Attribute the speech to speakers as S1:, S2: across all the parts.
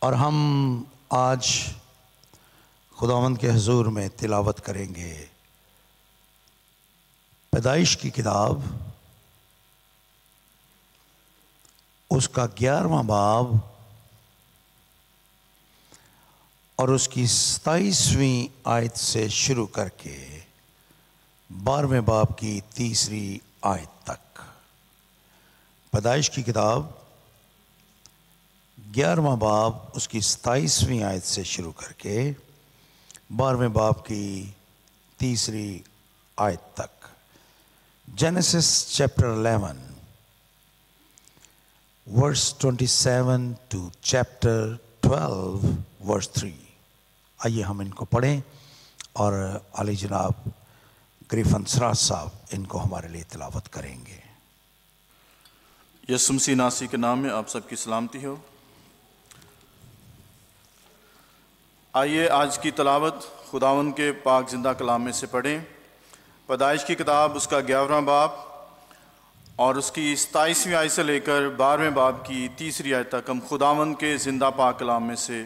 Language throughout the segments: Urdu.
S1: اور ہم آج خداوند کے حضور میں تلاوت کریں گے پیدائش کی کتاب اس کا 11واں باب اور اس کی 27ویں آیت سے شروع کر کے 12ویں باب کی 3 آیت تک۔ پیدائش کی کتاب 11واں باب اس کی 27ویں آیت سے شروع کر کے 12ویں باب کی 3 آیت تک۔ Genesis chapter 11 verse 27 to chapter 12 verse 3۔ آئیے ہم ان کو پڑھیں اور عالی جناب گریفن سراج صاحب ان کو ہمارے لیے تلاوت کریں گے۔
S2: یسوع مسیح ناصری کے نام میں آپ سب کی سلامتی ہو۔ آئیے آج کی تلاوت خداوند کے پاک زندہ کلام میں سے پڑھیں۔ پیدائش کی کتاب اس کا 11واں باب اور اس کی 27ویں آیت سے لے کر 12ویں باب کی 3 آیت تک ہم خداوند کے زندہ پاک کلام میں سے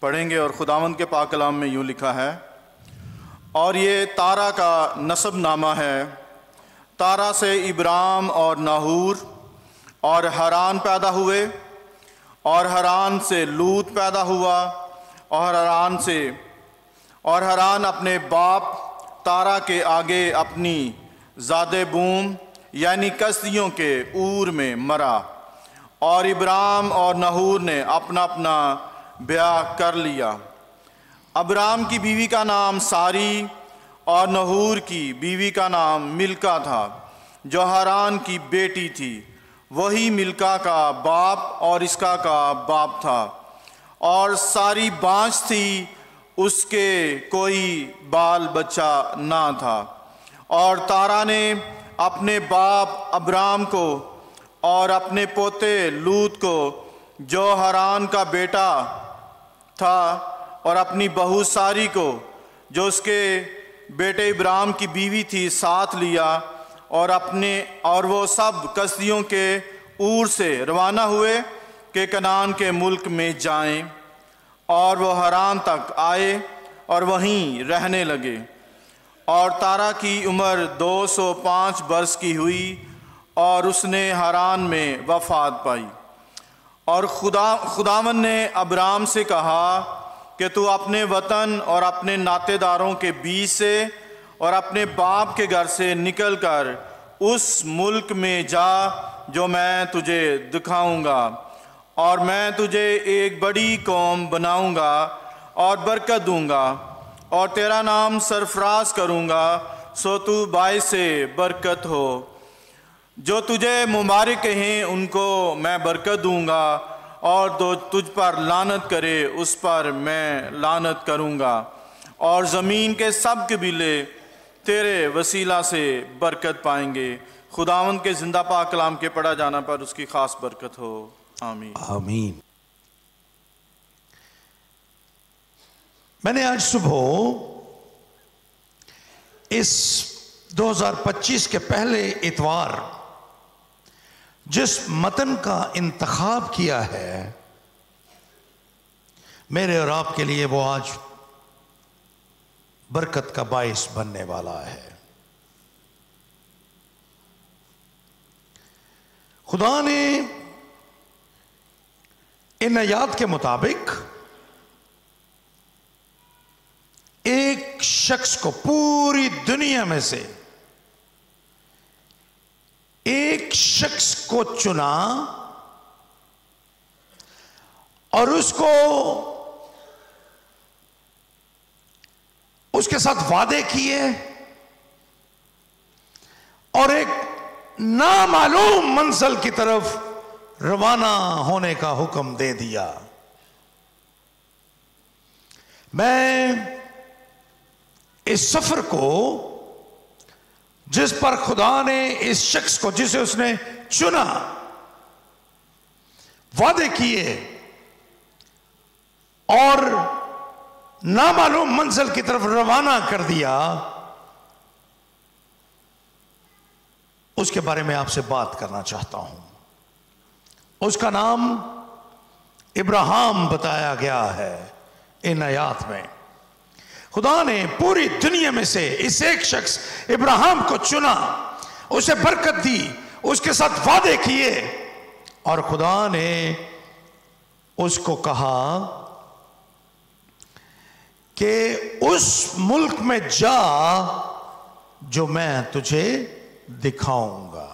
S2: پڑھیں گے۔ اور خداوند کے پاک کلام میں یوں لکھا ہے، اور یہ تارا کا نسب نامہ ہے۔ تارا سے ابرام اور ناہور اور حران پیدا ہوئے، اور حران سے لوط پیدا ہوا، اور حران اپنے باپ تارا کے آگے اپنی زاد بوم یعنی کسدیوں کے اور میں مرا، اور ابرام اور ناہور نے اپنا اپنا بیاہ کر لیا۔ ابرام کی بیوی کا نام ساری اور ناہور کی بیوی کا نام ملکا تھا جو حران کی بیٹی تھی۔ وہی ملکا کا باپ اور اسکا کا باپ تھا، اور ساری بانجھ تھی، اس کے کوئی بال بچہ نہ تھا۔ اور تارا نے اپنے باپ ابرام کو اور اپنے پوتے لوط کو جو حران کا بیٹا تھا، اور اپنی بہو ساری کو جو اس کے بیٹے ابرام کی بیوی تھی ساتھ لیا، اور وہ سب کسدیوں کے اور سے روانہ ہوئے کہ کنعان کے ملک میں جائیں، اور وہ حران تک آئے اور وہیں رہنے لگے۔ اور تارا کی عمر 205 برس کی ہوئی، اور اس نے حران میں وفات پائی۔ اور خداوند نے ابرام سے کہا کہ تو اپنے وطن اور اپنے ناطے داروں کے بیچ سے اور اپنے باپ کے گھر سے نکل کر اس ملک میں جا جو میں تجھے دکھاؤں گا، اور میں تجھے ایک بڑی قوم بناؤں گا اور برکت دوں گا، اور تیرا نام سرفراز کروں گا، سو تو باعث برکت ہو۔ جو تجھے مبارک کہیں ان کو میں برکت دوں گا، اور جو تجھ پر لعنت کرے اس پر میں لعنت کروں گا، اور زمین کے سب قبیلے تیرے وسیلہ سے برکت پائیں گے۔ خداوند کے زندہ پاک کلام کے پڑھا جانا پر اس کی خاص برکت ہو، آمین۔
S1: آمین۔ میں نے آج صبح اس 2025 کے پہلے اتوار جس متن کا انتخاب کیا ہے میرے اور آپ کے لیے، وہ آج برکت کا باعث بننے والا ہے۔ خدا نے ان آیات کے مطابق ایک شخص کو پوری دنیا میں سے ایک شخص کو چنا اور اس کو اس کے ساتھ وعدے کیے اور ایک نامعلوم منزل کی طرف روانہ ہونے کا حکم دے دیا۔ میں اس سفر کو جس پر خدا نے اس شخص کو جسے اس نے چنا، وعدے کیے اور نامعلوم منزل کی طرف روانہ کر دیا، اس کے بارے میں آپ سے بات کرنا چاہتا ہوں۔ اس کا نام ابراہیم بتایا گیا ہے ان آیات میں۔ خدا نے پوری دنیا میں سے اس ایک شخص ابراہیم کو چنا، اسے برکت دی، اس کے ساتھ وعدے کیے، اور خدا نے اس کو کہا کہ اس ملک میں جا جو میں تجھے دکھاؤں گا۔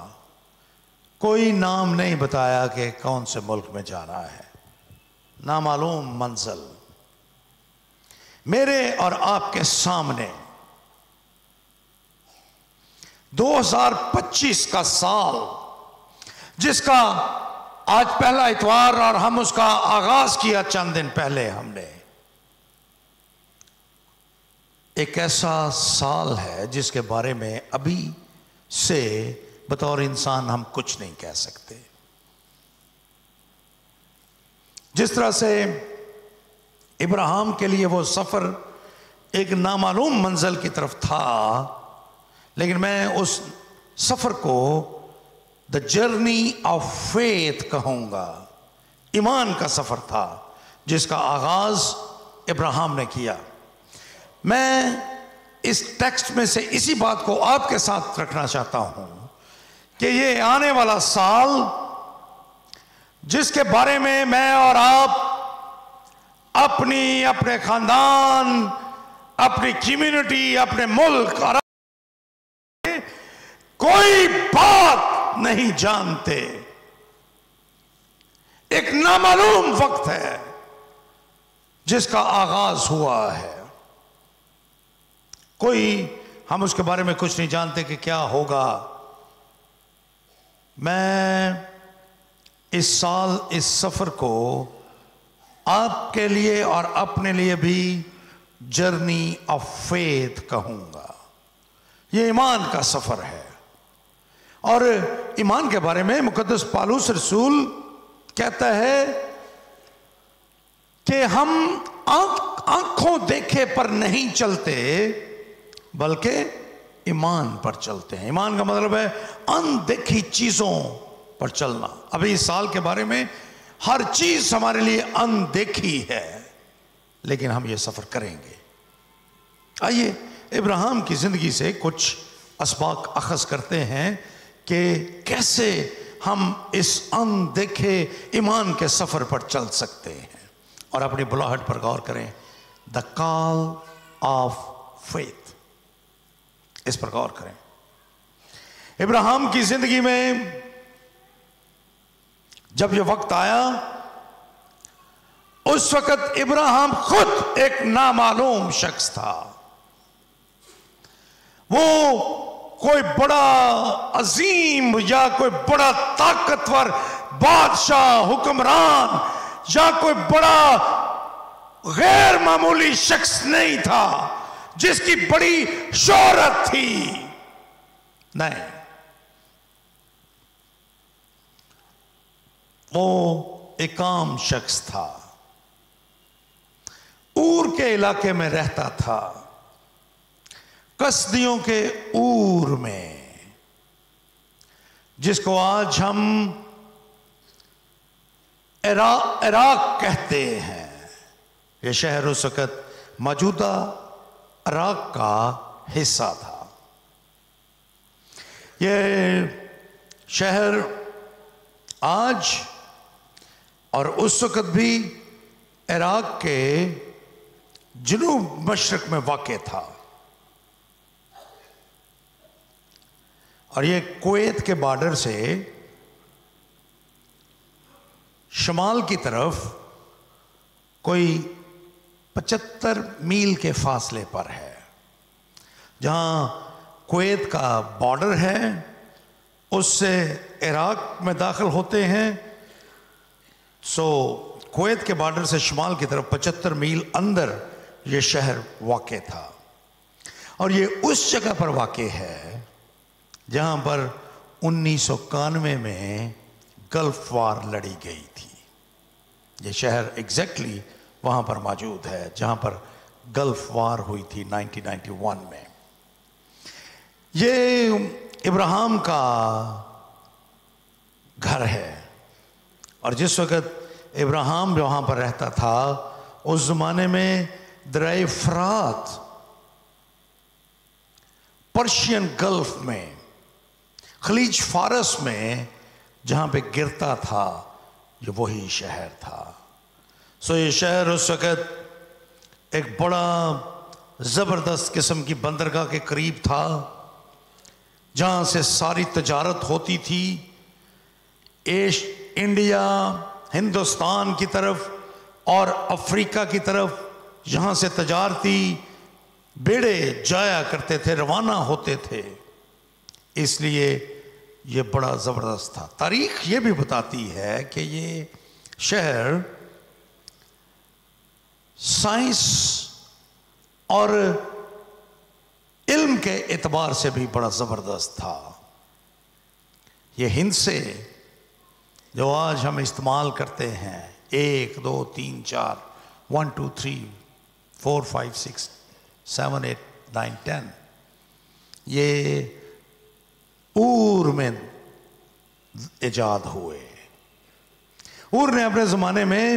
S1: کوئی نام نہیں بتایا کہ کون سے ملک میں جانا ہے، نامعلوم منزل میرے اور آپ کے سامنے 2025 کا سال، جس کا آج پہلا اتوار اور ہم اس کا آغاز کیا چند دن پہلے، ہم نے ایک ایسا سال ہے جس کے بارے میں ابھی سے بطور انسان ہم کچھ نہیں کہہ سکتے۔ جس طرح سے ابراہیم کے لیے وہ سفر ایک نامعلوم منزل کی طرف تھا، لیکن میں اس سفر کو دا جرنی آف فیتھ کہوں گا۔ ایمان کا سفر تھا جس کا آغاز ابراہیم نے کیا۔ میں اس ٹیکسٹ میں سے اسی بات کو آپ کے ساتھ رکھنا چاہتا ہوں کہ یہ آنے والا سال جس کے بارے میں اور آپ اپنے خاندان، اپنی کمیونٹی، اپنے ملک اور کوئی بات نہیں جانتے، ایک نامعلوم وقت ہے جس کا آغاز ہوا ہے۔ کوئی ہم اس کے بارے میں کچھ نہیں جانتے کہ کیا ہوگا۔ میں اس سال اس سفر کو آپ کے لیے اور اپنے لیے بھی جرنی آف فیتھ کہوں گا۔ یہ ایمان کا سفر ہے، اور ایمان کے بارے میں مقدس پالوس رسول کہتا ہے کہ ہم آنکھوں دیکھے پر نہیں چلتے بلکہ ایمان پر چلتے ہیں۔ ایمان کا مطلب ہے اندیکھی چیزوں پر چلنا۔ ابھی اس سال کے بارے میں ہر چیز ہمارے لیے اندیکھی ہے، لیکن ہم یہ سفر کریں گے۔ آئیے ابراہیم کی زندگی سے کچھ اسباق اخذ کرتے ہیں کہ کیسے ہم اس اندیکھے ایمان کے سفر پر چل سکتے ہیں، اور اپنی بلاہٹ پر غور کریں۔ دا کال آف فیتھ، اس پر غور کریں۔ ابراہیم کی زندگی میں جب یہ وقت آیا، اس وقت ابراہیم خود ایک نامعلوم شخص تھا۔ وہ کوئی بڑا عظیم یا کوئی بڑا طاقتور بادشاہ، حکمران یا کوئی بڑا غیر معمولی شخص نہیں تھا جس کی بڑی شہرت تھی، نہیں، وہ ایک عام شخص تھا، اور کے علاقے میں رہتا تھا، کسدیوں کے اور میں، جس کو آج ہم عراق کہتے ہیں۔ یہ شہر اس وقت موجودہ عراق کا حصہ تھا۔ یہ شہر آج اور اس وقت بھی عراق کے جنوب مشرق میں واقع تھا، اور یہ کویت کے بارڈر سے شمال کی طرف کوئی 75 میل کے فاصلے پر ہے۔ جہاں کویت کا بارڈر ہے اس سے عراق میں داخل ہوتے ہیں، سو کویت کے بارڈر سے شمال کی طرف 75 میل اندر یہ شہر واقع تھا، اور یہ اس جگہ پر واقع ہے جہاں پر 1991 میں گلف وار لڑی گئی تھی۔ یہ شہر ایگزیکٹلی وہاں پر موجود ہے جہاں پر گلف وار ہوئی تھی 1991 میں۔ یہ ابراہیم کا گھر ہے، اور جس وقت ابراہیم جو وہاں پر رہتا تھا اس زمانے میں دریا فرات پرشین گلف میں خلیج فارس میں جہاں پہ گرتا تھا یہ وہی شہر تھا. سو یہ شہر اس وقت ایک بڑا زبردست قسم کی بندرگاہ کے قریب تھا جہاں سے ساری تجارت ہوتی تھی انڈیا ہندوستان کی طرف اور افریقہ کی طرف. یہاں سے تجارتی بیڑے جایا کرتے تھے, روانہ ہوتے تھے, اس لیے یہ بڑا زبردست تھا. تاریخ یہ بھی بتاتی ہے کہ یہ شہر سائنس اور علم کے اعتبار سے بھی بڑا زبردست تھا. یہ ہند سے جو آج ہم استعمال کرتے ہیں 1 2 3 4 1 2 3 4 5 6 7 8 9 10 یہ اور میں ایجاد ہوئے. اور نے اپنے زمانے میں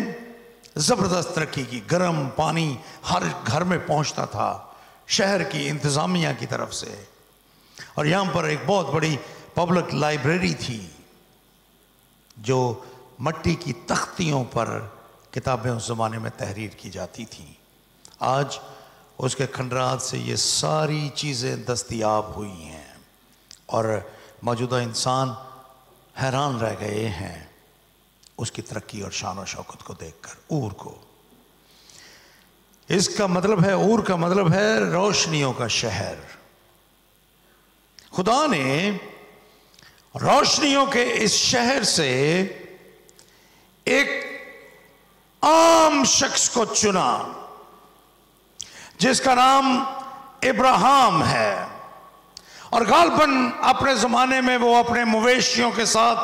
S1: زبردست ترقی کی. گرم پانی ہر گھر میں پہنچتا تھا شہر کی انتظامیہ کی طرف سے, اور یہاں پر ایک بہت بڑی پبلک لائبریری تھی جو مٹی کی تختیوں پر کتابیں اس زمانے میں تحریر کی جاتی تھیں. آج اس کے کھنڈرات سے یہ ساری چیزیں دستیاب ہوئی ہیں اور موجودہ انسان حیران رہ گئے ہیں اس کی ترقی اور شان و شوکت کو دیکھ کر. اور کو اس کا مطلب ہے, اور کا مطلب ہے روشنیوں کا شہر. خدا نے روشنیوں کے اس شہر سے ایک عام شخص کو چنا جس کا نام ابراہیم ہے, اور غالباً اپنے زمانے میں وہ اپنے مویشیوں کے ساتھ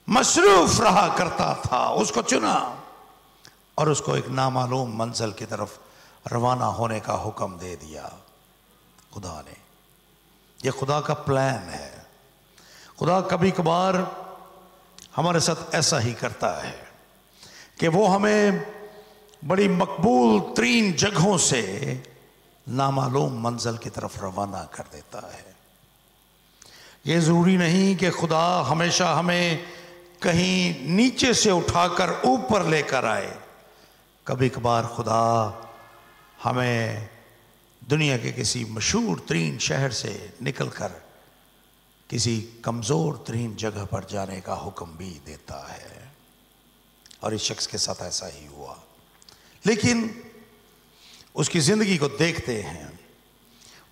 S1: مصروف رہا کرتا تھا. اس کو چنا اور اس کو ایک نامعلوم منزل کی طرف روانہ ہونے کا حکم دے دیا خدا نے. یہ خدا کا پلان ہے. خدا کبھی کبھار ہمارے ساتھ ایسا ہی کرتا ہے کہ وہ ہمیں بڑی مقبول ترین جگہوں سے نامعلوم منزل کی طرف روانہ کر دیتا ہے. یہ ضروری نہیں کہ خدا ہمیشہ ہمیں کہیں نیچے سے اٹھا کر اوپر لے کر آئے. کبھی کبھار خدا ہمیں دنیا کے کسی مشہور ترین شہر سے نکل کر کسی کمزور ترین جگہ پر جانے کا حکم بھی دیتا ہے, اور اس شخص کے ساتھ ایسا ہی ہوا. لیکن اس کی زندگی کو دیکھتے ہیں,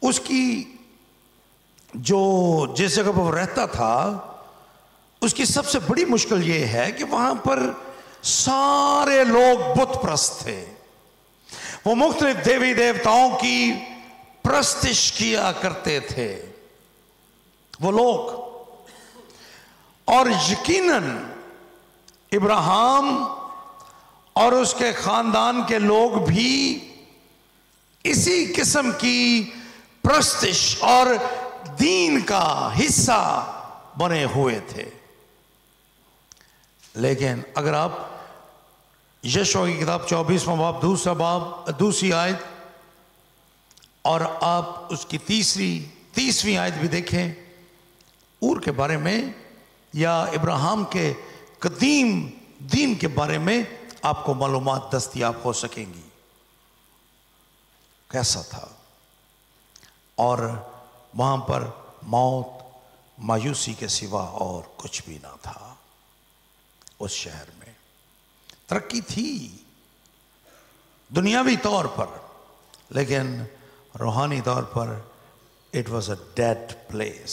S1: اس کی جو جس جگہ پر وہ رہتا تھا اس کی سب سے بڑی مشکل یہ ہے کہ وہاں پر سارے لوگ بت پرست تھے. وہ مختلف دیوی دیوتاؤں کی پرستش کیا کرتے تھے وہ لوگ, اور یقیناً ابراہیم اور اس کے خاندان کے لوگ بھی اسی قسم کی پرستش اور دین کا حصہ بنے ہوئے تھے. لیکن اگر آپ یشوع کی کتاب 24واں باب دوسری آیت اور آپ اس کی تیسویں آیت بھی دیکھیں, اور کے بارے میں یا ابراہیم کے قدیم دین کے بارے میں آپ کو معلومات دستیاب ہو سکیں گی کیسا تھا. اور وہاں پر موت مایوسی کے سوا اور کچھ بھی نہ تھا. اس شہر میں ترقی تھی دنیاوی طور پر, لیکن روحانی طور پر it was a dead place.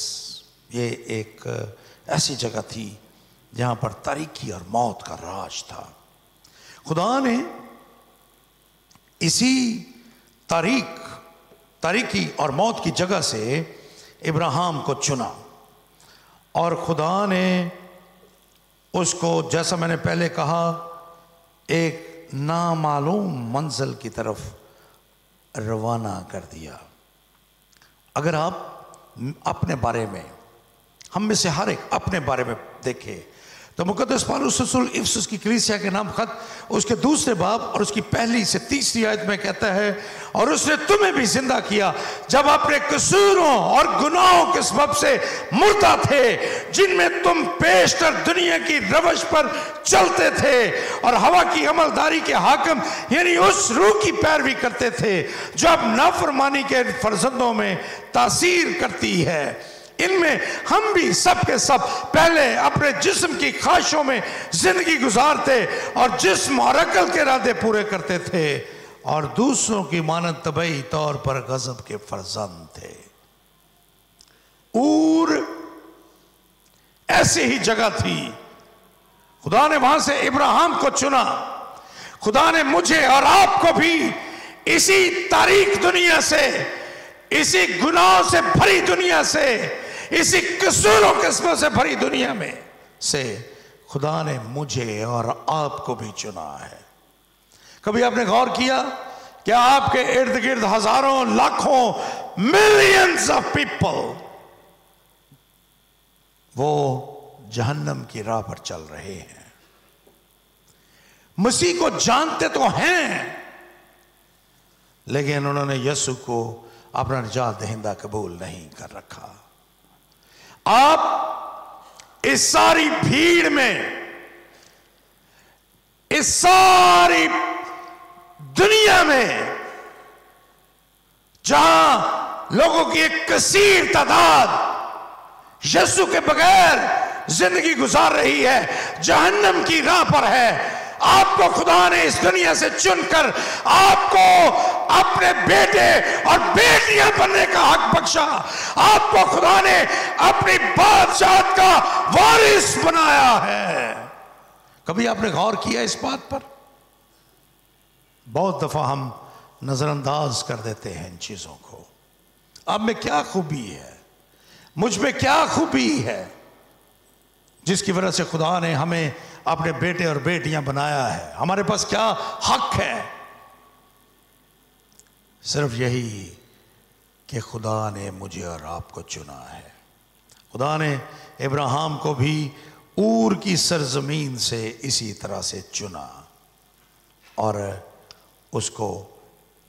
S1: یہ ایک ایسی جگہ تھی جہاں پر تاریکی اور موت کا راج تھا. خدا نے اسی تاریکی اور موت کی جگہ سے ابراہیم کو چنا, اور خدا نے اس کو, جیسا میں نے پہلے کہا, ایک نامعلوم منزل کی طرف روانہ کر دیا. اگر آپ اپنے بارے میں, ہم میں سے ہر ایک اپنے بارے میں دیکھے تو مقدس پالوس رسول افسس کی کلیسیا کے نام خط اس کے دوسرے باب اور اس کی پہلی سے تیسری آیت میں کہتا ہے، اور اس نے تمہیں بھی زندہ کیا جب اپنے قصوروں اور گناہوں کے سبب سے مردہ تھے جن میں تم پیشتر دنیا کی روش پر چلتے تھے اور ہوا کی عملداری کے حاکم یعنی اس روح کی پیروی کرتے تھے جو اب نافرمانی کے فرزندوں میں تاثیر کرتی ہے۔ ان میں ہم بھی سب کے سب پہلے اپنے جسم کی خواہشوں میں زندگی گزارتے اور جسم اور عقل کے ارادے پورے کرتے تھے اور دوسروں کی مانند طبعی طور پر غضب کے فرزند تھے۔ اور ایسی ہی جگہ تھی، خدا نے وہاں سے ابراہیم کو چنا۔ خدا نے مجھے اور آپ کو بھی اسی تاریک دنیا سے، اسی گناہوں سے بھری دنیا سے، اسی قصوروں قسموں سے بھری دنیا میں سے خدا نے مجھے اور آپ کو بھی چنا ہے۔ کبھی آپ نے غور کیا کہ آپ کے ارد گرد ہزاروں لاکھوں ملینز آف پیپل وہ جہنم کی راہ پر چل رہے ہیں، مسیح کو جانتے تو ہیں لیکن انہوں نے یسوع کو اپنا نجات دہندہ قبول نہیں کر رکھا۔ آپ اس ساری بھیڑ میں، اس ساری دنیا میں جہاں لوگوں کی ایک کثیر تعداد یسوع کے بغیر زندگی گزار رہی ہے، جہنم کی راہ پر ہے، آپ کو خدا نے اس دنیا سے چن کر آپ کو اپنے بیٹے اور بیٹیاں بننے کا حق بخشا۔ آپ کو خدا نے اپنی بادشاہت کا وارث بنایا ہے۔ کبھی آپ نے غور کیا اس بات پر؟ بہت دفعہ ہم نظر انداز کر دیتے ہیں ان چیزوں کو۔ اب میں کیا خوبی ہے، مجھ میں کیا خوبی ہے جس کی وجہ سے خدا نے ہمیں اپنے بیٹے اور بیٹیاں بنایا ہے؟ ہمارے پاس کیا حق ہے؟ صرف یہی کہ خدا نے مجھے اور آپ کو چنا ہے۔ خدا نے ابراہیم کو بھی اور کی سرزمین سے اسی طرح سے چنا اور اس کو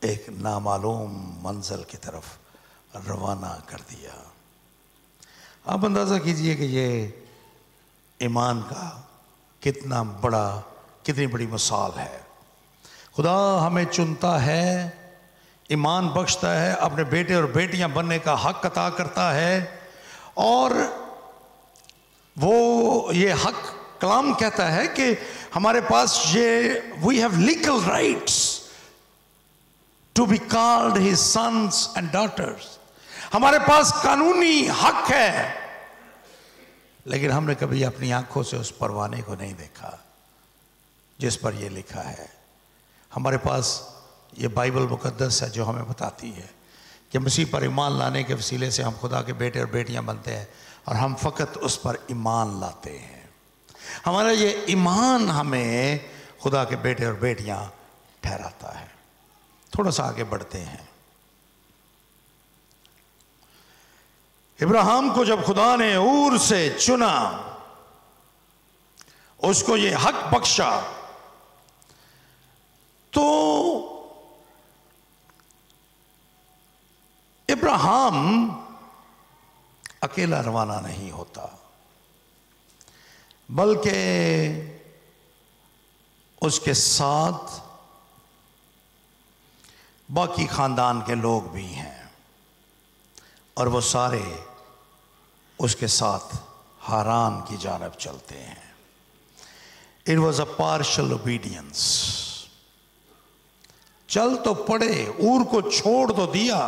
S1: ایک نامعلوم منزل کی طرف روانہ کر دیا۔ آپ اندازہ کیجئے کہ یہ ایمان کا کتنی بڑی مثال ہے۔ خدا ہمیں چنتا ہے، ایمان بخشتا ہے، اپنے بیٹے اور بیٹیاں بننے کا حق عطا کرتا ہے، اور وہ یہ حق کلام کہتا ہے کہ ہمارے پاس we have legal rights to be called his sons and daughters۔ ہمارے پاس قانونی حق ہے، لیکن ہم نے کبھی اپنی آنکھوں سے اس پروانے کو نہیں دیکھا جس پر یہ لکھا ہے۔ ہمارے پاس یہ بائبل مقدس ہے جو ہمیں بتاتی ہے کہ مسیح پر ایمان لانے کے وسیلے سے ہم خدا کے بیٹے اور بیٹیاں بنتے ہیں، اور ہم فقط اس پر ایمان لاتے ہیں۔ ہمارا یہ ایمان ہمیں خدا کے بیٹے اور بیٹیاں ٹھہراتا ہے۔ تھوڑا سا آگے بڑھتے ہیں۔ ابراہیم کو جب خدا نے اور سے چنا، اس کو یہ حق بخشا، تو ابراہیم اکیلا روانہ نہیں ہوتا، بلکہ اس کے ساتھ باقی خاندان کے لوگ بھی ہیں، اور وہ سارے اس کے ساتھ ہاران کی جانب چلتے ہیں۔ It was a partial obedience۔ چل تو پڑے، اور کو چھوڑ تو دیا،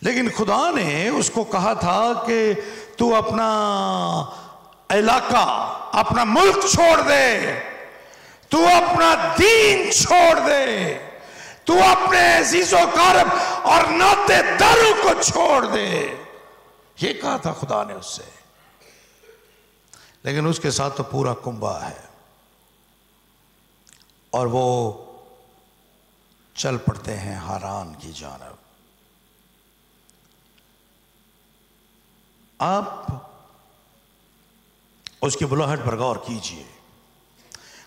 S1: لیکن خدا نے اس کو کہا تھا کہ تو اپنا علاقہ، اپنا ملک چھوڑ دے، تو اپنا دین چھوڑ دے، تو اپنے عزیز و اقارب اور ناطے داروں کو چھوڑ دے، یہ کہا تھا خدا نے اس سے۔ لیکن اس کے ساتھ تو پورا کنبہ ہے، اور وہ چل پڑتے ہیں ہاران کی جانب۔ آپ اس کی بلاہٹ پر غور کیجئے.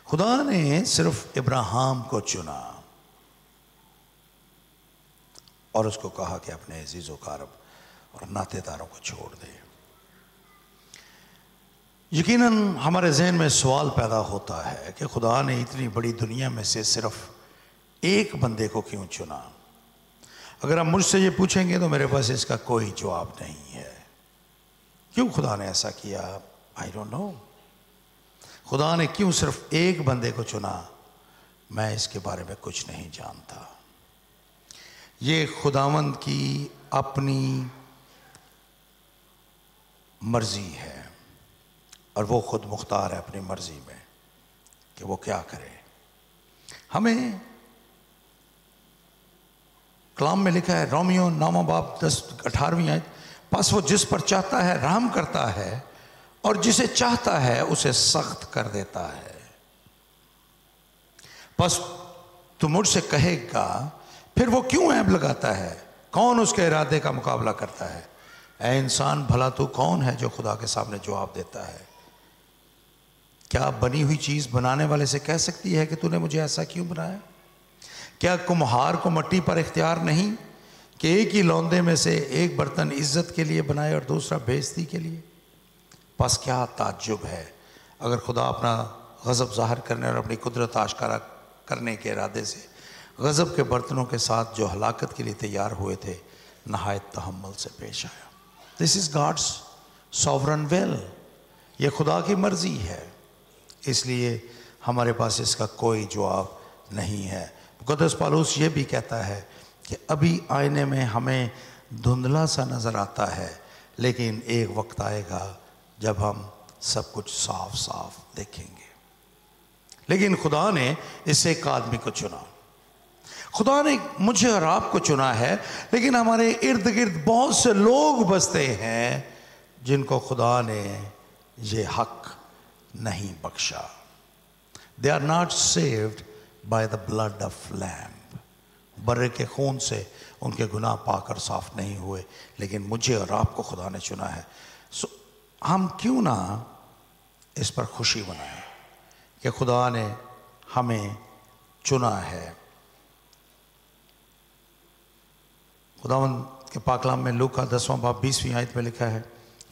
S1: خدا نے صرف ابراہیم کو چنا اور اس کو کہا کہ اپنے عزیز و اقارب اور ناطے داروں کو چھوڑ دے. یقیناً ہمارے ذہن میں سوال پیدا ہوتا ہے کہ خدا نے اتنی بڑی دنیا میں سے صرف ایک بندے کو کیوں چنا؟ اگر آپ مجھ سے یہ پوچھیں گے تو میرے پاس اس کا کوئی جواب نہیں ہے. کیوں خدا نے ایسا کیا؟ I don't know. خدا نے کیوں صرف ایک بندے کو چنا؟ میں اس کے بارے میں کچھ نہیں جانتا. یہ خداوند کی اپنی مرضی ہے اور وہ خود مختار ہے اپنی مرضی میں کہ وہ کیا کرے. ہمیں کلام میں لکھا ہے، رومیو 9 باب 18 آیت، پس وہ جس پر چاہتا ہے رحم کرتا ہے اور جسے چاہتا ہے اسے سخت کر دیتا ہے. پس تو مجھ سے کہے گا پھر وہ کیوں عیب لگاتا ہے؟ کون اس کے ارادے کا مقابلہ کرتا ہے؟ اے انسان، بھلا تو کون ہے جو خدا کے سامنے جواب دیتا ہے؟ کیا بنی ہوئی چیز بنانے والے سے کہہ سکتی ہے کہ تو نے مجھے ایسا کیوں بنایا؟ کیا کمہار کو مٹی پر اختیار نہیں کہ ایک ہی لوندے میں سے ایک برتن عزت کے لیے بنائے اور دوسرا بےعزتی کے لیے؟ پس کیا تعجب ہے اگر خدا اپنا غضب ظاہر کرنے اور اپنی قدرت آشکارا کرنے کے ارادے سے غضب کے برتنوں کے ساتھ جو ہلاکت کے لیے تیار ہوئے تھے نہایت تحمل سے پیش آیا. This is God's sovereign will. یہ خدا کی مرضی ہے، اس لیے ہمارے پاس اس کا کوئی جواب نہیں ہے. مقدس پالوس یہ بھی کہتا ہے کہ ابھی آئینے میں ہمیں دھندلا سا نظر آتا ہے، لیکن ایک وقت آئے گا جب ہم سب کچھ صاف صاف دیکھیں گے. لیکن خدا نے اس سے ایک آدمی کو چنا. خدا نے مجھے اور آپ کو چنا ہے، لیکن ہمارے ارد گرد بہت سے لوگ بستے ہیں جن کو خدا نے یہ حق نہیں بخشا. They are not saved by the blood of lamb. برے کے خون سے ان کے گناہ پاک اور صاف نہیں ہوئے، لیکن مجھے اور آپ کو خدا نے چنا ہے. ہم کیوں نہ اس پر خوشی منائیں کہ خدا نے ہمیں چنا ہے. خداوند کے پاک کلام میں لوکا 10 باب 20 آیت میں لکھا ہے،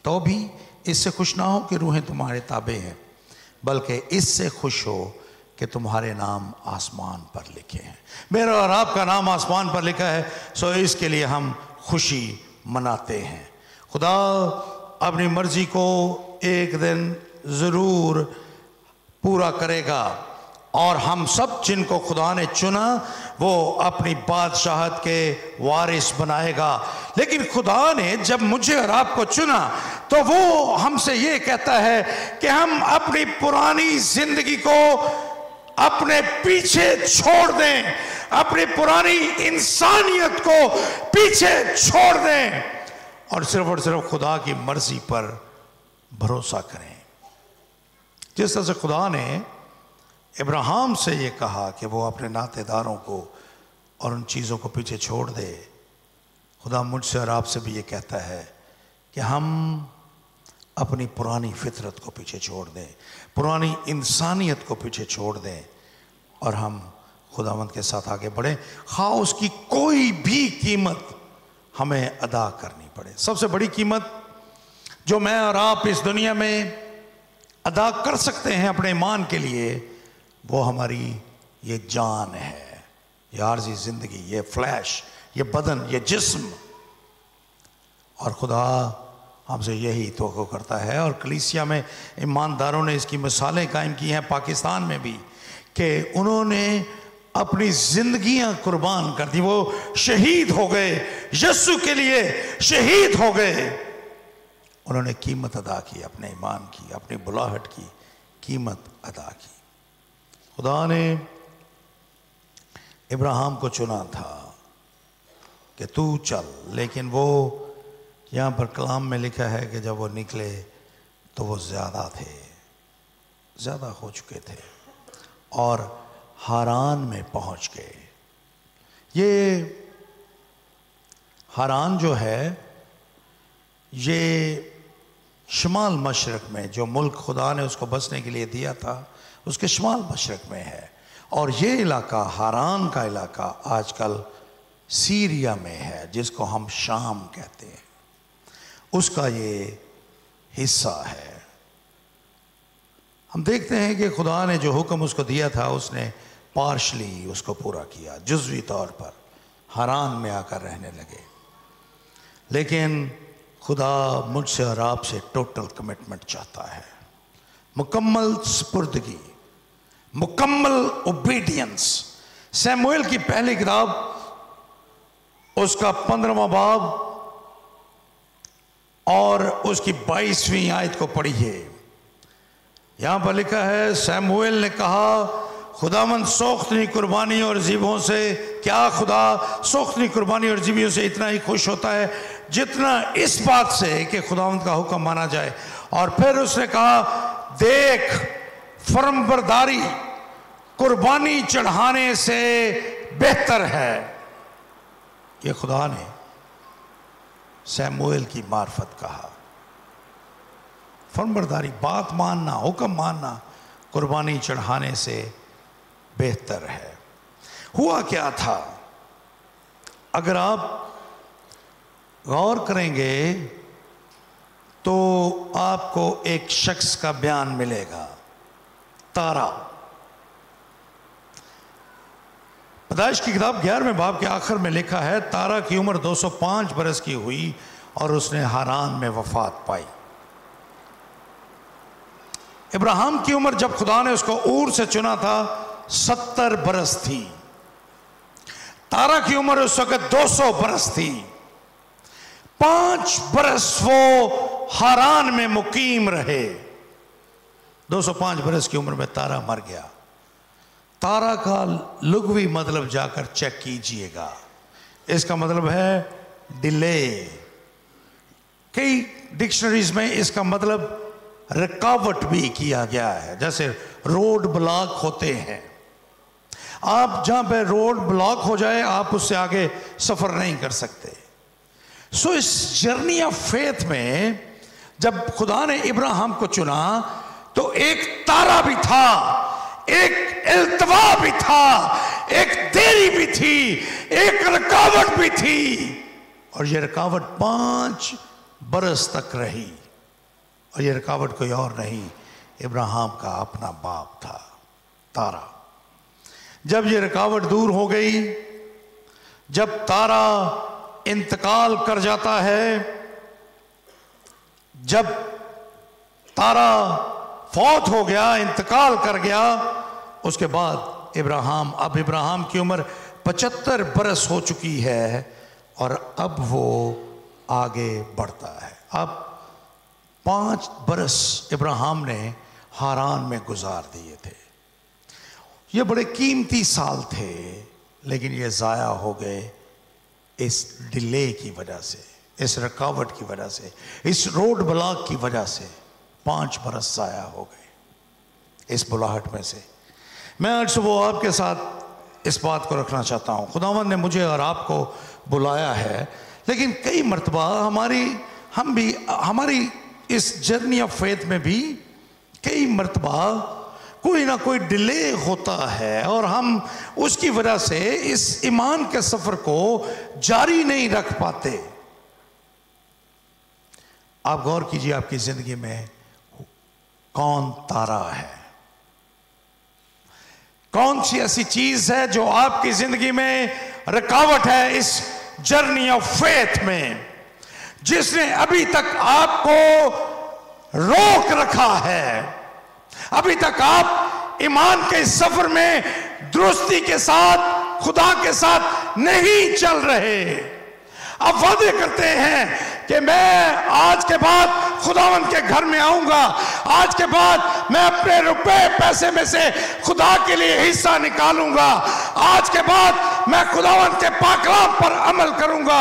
S1: تو بھی اس سے خوش نہ ہو کہ روحیں تمہارے تابع ہیں، بلکہ اس سے خوش ہو کہ تمہارے نام آسمان پر لکھے ہیں. میرا اور آپ کا نام آسمان پر لکھا ہے، سو اس کے لیے ہم خوشی مناتے ہیں. خدا اپنی مرضی کو ایک دن ضرور پورا کرے گا، اور ہم سب جن کو خدا نے چنا وہ اپنی بادشاہت کے وارث بنائے گا. لیکن خدا نے جب مجھے اور آپ کو چنا تو وہ ہم سے یہ کہتا ہے کہ ہم اپنی پرانی زندگی کو اپنے پیچھے چھوڑ دیں، اپنی پرانی انسانیت کو پیچھے چھوڑ دیں اور صرف خدا کی مرضی پر بھروسہ کریں. جس طرح سے خدا نے ابراہیم سے یہ کہا کہ وہ اپنے ناطے داروں کو اور ان چیزوں کو پیچھے چھوڑ دے، خدا مجھ سے اور آپ سے بھی یہ کہتا ہے کہ ہم اپنی پرانی فطرت کو پیچھے چھوڑ دیں، پرانی انسانیت کو پیچھے چھوڑ دیں اور ہم خداوند کے ساتھ آگے بڑھیں، خواہ اس کی کوئی بھی قیمت ہمیں ادا کرنی پڑے. سب سے بڑی قیمت جو میں اور آپ اس دنیا میں ادا کر سکتے ہیں اپنے ایمان کے لیے، وہ ہماری یہ جان ہے، یہ عارضی زندگی، یہ فلیش، یہ بدن، یہ جسم. اور خدا ہم سے یہی توقع کرتا ہے، اور کلیسیا میں ایمانداروں نے اس کی مثالیں قائم کی ہیں، پاکستان میں بھی، کہ انہوں نے اپنی زندگیاں قربان کر دی. وہ شہید ہو گئے، یسوع کے لیے شہید ہو گئے. انہوں نے قیمت ادا کی، اپنے ایمان کی، اپنی بلاہٹ کی قیمت ادا کی. خدا نے ابراہیم کو چنا تھا کہ تو چل، لیکن وہ یہاں پر کلام میں لکھا ہے کہ جب وہ نکلے تو وہ زیادہ تھے، زیادہ ہو چکے تھے اور ہاران میں پہنچ گئے. یہ ہاران جو ہے یہ شمال مشرق میں، جو ملک خدا نے اس کو بسنے کے لیے دیا تھا اس کے شمال مشرق میں ہے. اور یہ علاقہ، ہاران کا علاقہ، آج کل سیریا میں ہے، جس کو ہم شام کہتے ہیں، اس کا یہ حصہ ہے. ہم دیکھتے ہیں کہ خدا نے جو حکم اس کو دیا تھا اس نے پارشلی اس کو پورا کیا، جزوی طور پر ہاران میں آ کر رہنے لگے. لیکن خدا مجھ سے اور آپ سے ٹوٹل کمٹمنٹ چاہتا ہے، مکمل سپردگی، مکمل اوبیڈینس. سیموئیل کی پہلی کتاب اس کا 15واں باب اور اس کی 22ویں آیت کو پڑھیے. یہاں پر لکھا ہے، سیموئیل نے کہا خداوند سوختنی قربانی اور ذبحوں سے، کیا خدا سوختنی قربانی اور ذبحوں سے اتنا ہی خوش ہوتا ہے جتنا اس بات سے کہ خداوند کا حکم مانا جائے؟ اور پھر اس نے کہا، دیکھ فرم برداری قربانی چڑھانے سے بہتر ہے. یہ خدا نے سیموئیل کی معرفت کہا. فرم برداری، بات ماننا، حکم ماننا قربانی چڑھانے سے بہتر ہے. ہوا کیا تھا؟ اگر آپ غور کریں گے تو آپ کو ایک شخص کا بیان ملے گا، تارا. پیدائش کی کتاب 11ویں باب کے آخر میں لکھا ہے، تارا کی عمر 205 برس کی ہوئی اور اس نے ہاران میں وفات پائی. ابراہیم کی عمر جب خدا نے اس کو اور سے چنا تھا 70 برس تھی. تارا کی عمر اس وقت 200 برس تھی. 5 برس وہ ہاران میں مقیم رہے. 205 برس کی عمر میں تارا مر گیا. تارا کا لغوی مطلب جا کر چیک کیجئے گا، اس کا مطلب ہے ڈیلے. کئی ڈکشنریز میں اس کا مطلب رکاوٹ بھی کیا گیا ہے، جیسے روڈ بلاک ہوتے ہیں. آپ جہاں پہ روڈ بلاک ہو جائے آپ اس سے آگے سفر نہیں کر سکتے. سو اس جرنی آف فیتھ میں جب خدا نے ابراہیم کو چنا تو ایک تارا بھی تھا، ایک التوا بھی تھا، ایک دیری بھی تھی، ایک رکاوٹ بھی تھی. اور یہ رکاوٹ 5 برس تک رہی. اور یہ رکاوٹ کوئی اور نہیں، ابراہیم کا اپنا باپ تھا، تارا. جب یہ رکاوٹ دور ہو گئی، جب تارا انتقال کر جاتا ہے، جب تارا فوت ہو گیا، انتقال کر گیا، اس کے بعد ابراہیم کی عمر 75 برس ہو چکی ہے اور اب وہ آگے بڑھتا ہے. اب 5 برس ابراہیم نے ہاران میں گزار دیے تھے. یہ بڑے قیمتی سال تھے، لیکن یہ ضائع ہو گئے اس ڈیلے کی وجہ سے، اس رکاوٹ کی وجہ سے، اس روڈ بلاک کی وجہ سے. 5 برس ضائع ہو گئے اس بلاہٹ میں سے. میں آج صبح آپ کے ساتھ اس بات کو رکھنا چاہتا ہوں. خداوند نے مجھے اور آپ کو بلایا ہے، لیکن کئی مرتبہ ہماری اس جرنی آف فیتھ میں بھی کئی مرتبہ کوئی نہ کوئی ڈیلے ہوتا ہے اور ہم اس کی وجہ سے اس ایمان کے سفر کو جاری نہیں رکھ پاتے. آپ غور کیجئے آپ کی زندگی میں کون تارا ہے؟ کون سی ایسی چیز ہے جو آپ کی زندگی میں رکاوٹ ہے اس جرنی آف فیتھ میں، جس نے ابھی تک آپ کو روک رکھا ہے؟ ابھی تک آپ ایمان کے سفر میں درستی کے ساتھ خدا کے ساتھ نہیں چل رہے. آپ وعدے کرتے ہیں کہ میں آج کے بعد خداوند کے گھر میں آؤں گا، آج کے بعد میں اپنے روپے پیسے میں سے خدا کے لیے حصہ نکالوں گا، آج کے بعد میں خداوند کے پاک کلام پر عمل کروں گا،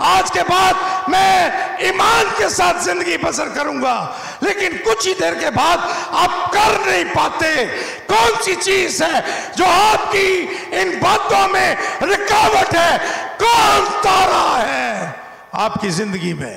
S1: آج کے بعد میں ایمان کے ساتھ زندگی بسر کروں گا. لیکن کچھ ہی دیر کے بعد آپ کر نہیں پاتے. کون سی چیز ہے جو آپ کی ان باتوں میں رکاوٹ ہے؟ کون تارا ہے آپ کی زندگی میں؟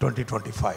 S1: 2025,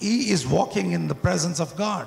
S1: he is walking in the presence of God।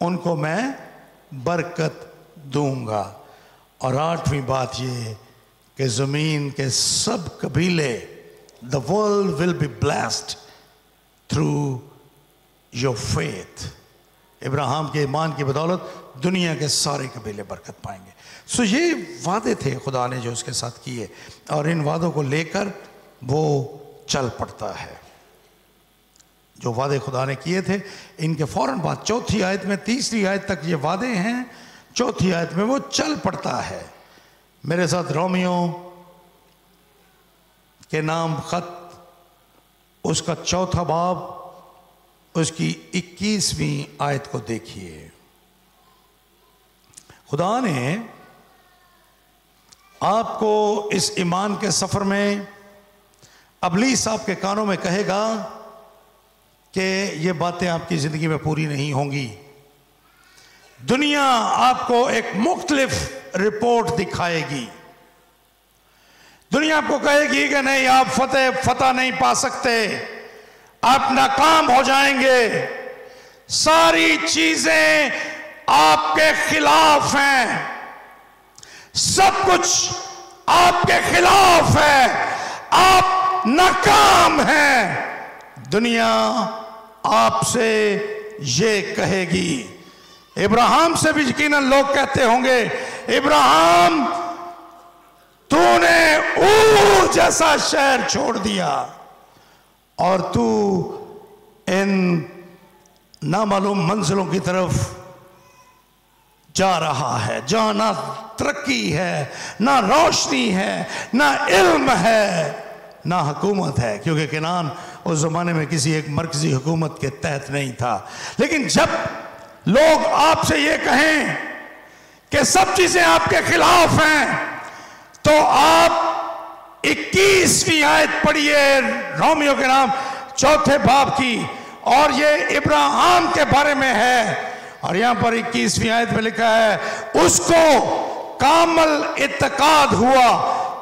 S1: ان کو میں برکت دوں گا. اور 8ویں بات یہ کہ زمین کے سب قبیلے the world will be blessed through your faith. ابراہیم کے ایمان کی بدولت دنیا کے سارے قبیلے برکت پائیں گے. سو یہ وعدے تھے خدا نے جو اس کے ساتھ کیے، اور ان وعدوں کو لے کر وہ چل پڑتا ہے. جو وعدے خدا نے کیے تھے ان کے فوراً بعد 4 آیت میں 3 آیت تک یہ وعدے ہیں، 4 آیت میں وہ چل پڑتا ہے. میرے ساتھ رومیو کے نام خط اس کا 4 باب اس کی 21ویں آیت کو دیکھیے. خدا نے آپ کو اس ایمان کے سفر میں، ابلیس آپ کے کانوں میں کہے گا کہ یہ باتیں آپ کی زندگی میں پوری نہیں ہوں گی. دنیا آپ کو ایک مختلف رپورٹ دکھائے گی. دنیا آپ کو کہے گی کہ نہیں، آپ فتح نہیں پا سکتے، آپ ناکام ہو جائیں گے، ساری چیزیں آپ کے خلاف ہیں، سب کچھ آپ کے خلاف ہے، آپ ناکام ہیں. دنیا آپ سے یہ کہے گی. ابراہیم سے بھی یقیناً لوگ کہتے ہوں گے، ابراہیم تو نے اور جیسا شہر چھوڑ دیا اور تو ان نامعلوم منزلوں کی طرف جا رہا ہے جہاں نہ ترقی ہے، نہ روشنی ہے، نہ علم ہے، نہ حکومت ہے، کیونکہ کنعان اس زمانے میں کسی ایک مرکزی حکومت کے تحت نہیں تھا. لیکن جب لوگ آپ سے یہ کہیں کہ سب چیزیں آپ کے خلاف ہیں، تو آپ 21ویں آیت پڑھیے رومیو کے نام 4 باب کی، اور یہ ابراہیم کے بارے میں ہے. اور یہاں پر 21ویں آیت میں لکھا ہے اس کو کامل اعتقاد ہوا،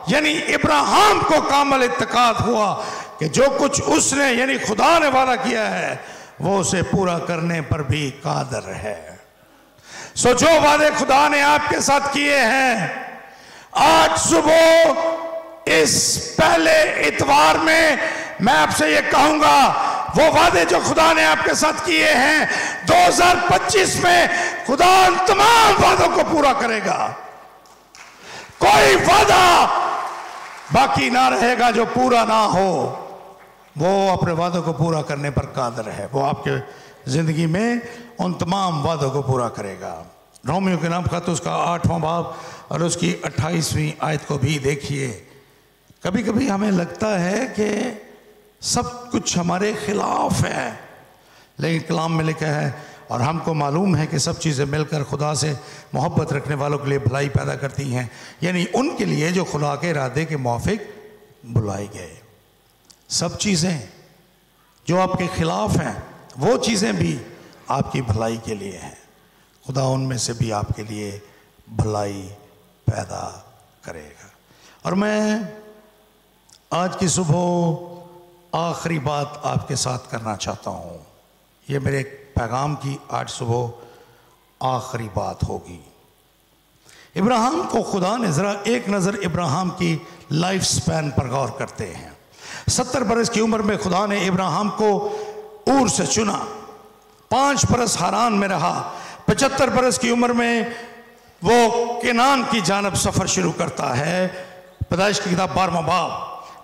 S1: یعنی ابراہیم کو کامل اعتقاد ہوا کہ جو کچھ اس نے یعنی خدا نے وعدہ کیا ہے وہ اسے پورا کرنے پر بھی قادر ہے. سو جو وعدے خدا نے آپ کے ساتھ کیے ہیں، آج صبح اس پہلے اتوار میں میں آپ سے یہ کہوں گا، وہ وعدے جو خدا نے آپ کے ساتھ کیے ہیں 2025 میں خدا ان تمام وعدوں کو پورا کرے گا. کوئی وعدہ باقی نہ رہے گا جو پورا نہ ہو. وہ اپنے وعدوں کو پورا کرنے پر قادر ہے. وہ آپ کے زندگی میں ان تمام وعدوں کو پورا کرے گا. رومیو کے نام خط اس کا 8واں باب اور اس کی 28ویں آیت کو بھی دیکھیے. کبھی کبھی ہمیں لگتا ہے کہ سب کچھ ہمارے خلاف ہے، لیکن کلام میں لکھا ہے اور ہم کو معلوم ہے کہ سب چیزیں مل کر خدا سے محبت رکھنے والوں کے لیے بھلائی پیدا کرتی ہیں، یعنی ان کے لیے جو خدا کے ارادے کے موافق بلائے گئے. سب چیزیں جو آپ کے خلاف ہیں وہ چیزیں بھی آپ کی بھلائی کے لیے ہیں. خدا ان میں سے بھی آپ کے لیے بھلائی پیدا کرے گا. اور میں آج کی صبح آخری بات آپ کے ساتھ کرنا چاہتا ہوں. یہ میرے پیغام کی آج صبح آخری بات ہوگی. ابراہیم کو خدا نے ذرا ایک نظر ابراہیم کی لائف سپین پر غور کرتے ہیں. 70 برس کی عمر میں خدا نے ابراہیم کو اور سے چنا. 5 برس حران میں رہا. 75 برس کی عمر میں وہ کنعان کی جانب سفر شروع کرتا ہے. پیدائش کی کتاب 12واں باب،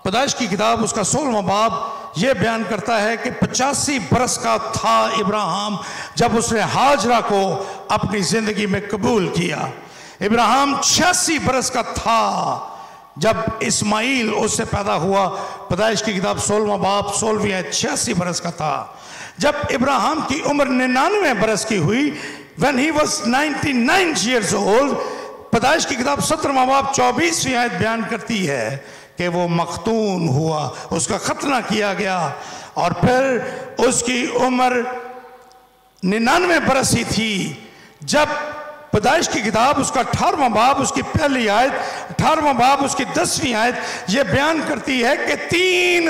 S1: پیدائش کی کتاب اس کا 16واں باب یہ بیان کرتا ہے کہ 85 برس کا تھا ابراہیم جب اس نے ہاجرہ کو اپنی زندگی میں قبول کیا. ابراہیم 86 برس کا تھا جب اسماعیل اس سے پیدا ہوا. پیدائش کی کتاب 16واں باب 16ویں آیت 86 برس کا تھا. جب ابراہیم کی عمر 99 برس کی ہوئی، when he was 99 years old، پیدائش کی کتاب 17واں باب 24ویں آیت بیان کرتی ہے کہ وہ مختون ہوا، اس کا ختنہ کیا گیا، اور پھر اس کی عمر 99 برس ہی تھی جب پیدائش کی کتاب اس کا 18واں باب اس کی پہلی آیت، 18واں باب اس کی 10ویں آیت یہ بیان کرتی ہے کہ 3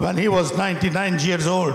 S1: when he was 99 years old।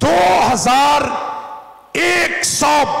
S1: 2100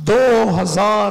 S1: 2000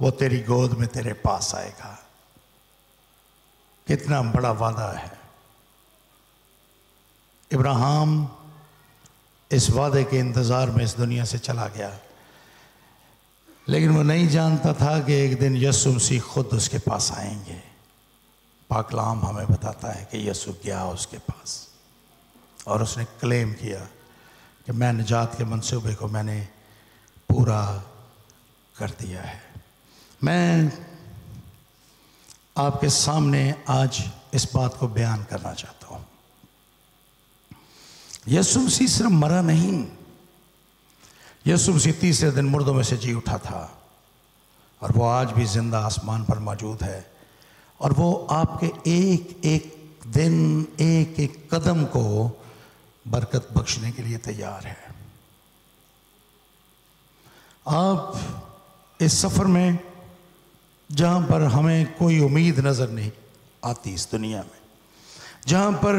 S1: وہ تیری گود میں تیرے پاس آئے گا۔ کتنا بڑا وعدہ ہے۔ ابراہیم اس وعدے کے انتظار میں اس دنیا سے چلا گیا، لیکن وہ نہیں جانتا تھا کہ ایک دن یسوع مسیح خود اس کے پاس آئیں گے۔ پاک کلام ہمیں بتاتا ہے کہ یسوع گیا اس کے پاس اور اس نے کلیم کیا کہ میں نجات کے منصوبے کو میں نے پورا کر دیا ہے۔ میں آپ کے سامنے آج اس بات کو بیان کرنا چاہتا ہوں۔ یسوع مسیح صرف مرا نہیں، یسوع مسیح تیسرے دن مردوں میں سے جی اٹھا تھا، اور وہ آج بھی زندہ آسمان پر موجود ہے، اور وہ آپ کے ایک ایک دن، ایک ایک قدم کو برکت بخشنے کے لیے تیار ہے۔ آپ اس سفر میں جہاں پر ہمیں کوئی امید نظر نہیں آتی اس دنیا میں، جہاں پر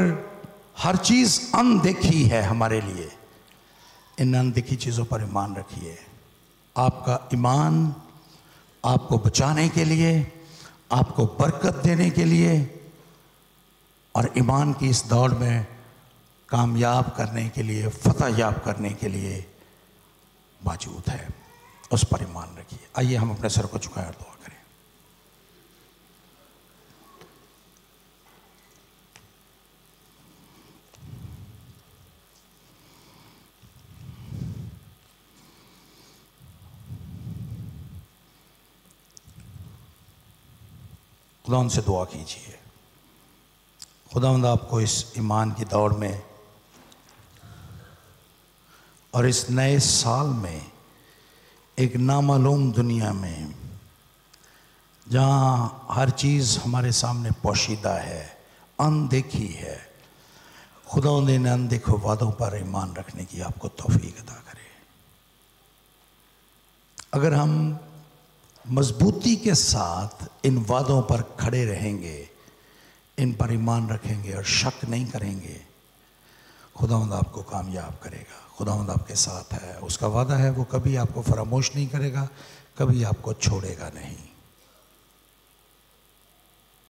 S1: ہر چیز اندیکھی ہے ہمارے لیے، ان اندیکھی چیزوں پر ایمان رکھیے۔ آپ کا ایمان آپ کو بچانے کے لیے، آپ کو برکت دینے کے لیے، اور ایمان کی اس دوڑ میں کامیاب کرنے کے لیے، فتح یاب کرنے کے لیے موجود ہے۔ اس پر ایمان رکھیے۔ آئیے ہم اپنے سر کو جھکائیں اور دعا کریں۔ خداوند سے دعا کیجیے، خداوند آپ کو اس ایمان کی دوڑ میں اور اس نئے سال میں، ایک نامعلوم دنیا میں جہاں ہر چیز ہمارے سامنے پوشیدہ ہے، اندیکھی ہے، خداوند ان اندیکھے وعدوں پر ایمان رکھنے کی آپ کو توفیق عطا کرے۔ اگر ہم مضبوطی کے ساتھ ان وعدوں پر کھڑے رہیں گے، ان پر ایمان رکھیں گے اور شک نہیں کریں گے، خداوند آپ کو کامیاب کرے گا۔ خداوند آپ کے ساتھ ہے، اس کا وعدہ ہے وہ کبھی آپ کو فراموش نہیں کرے گا، کبھی آپ کو چھوڑے گا نہیں۔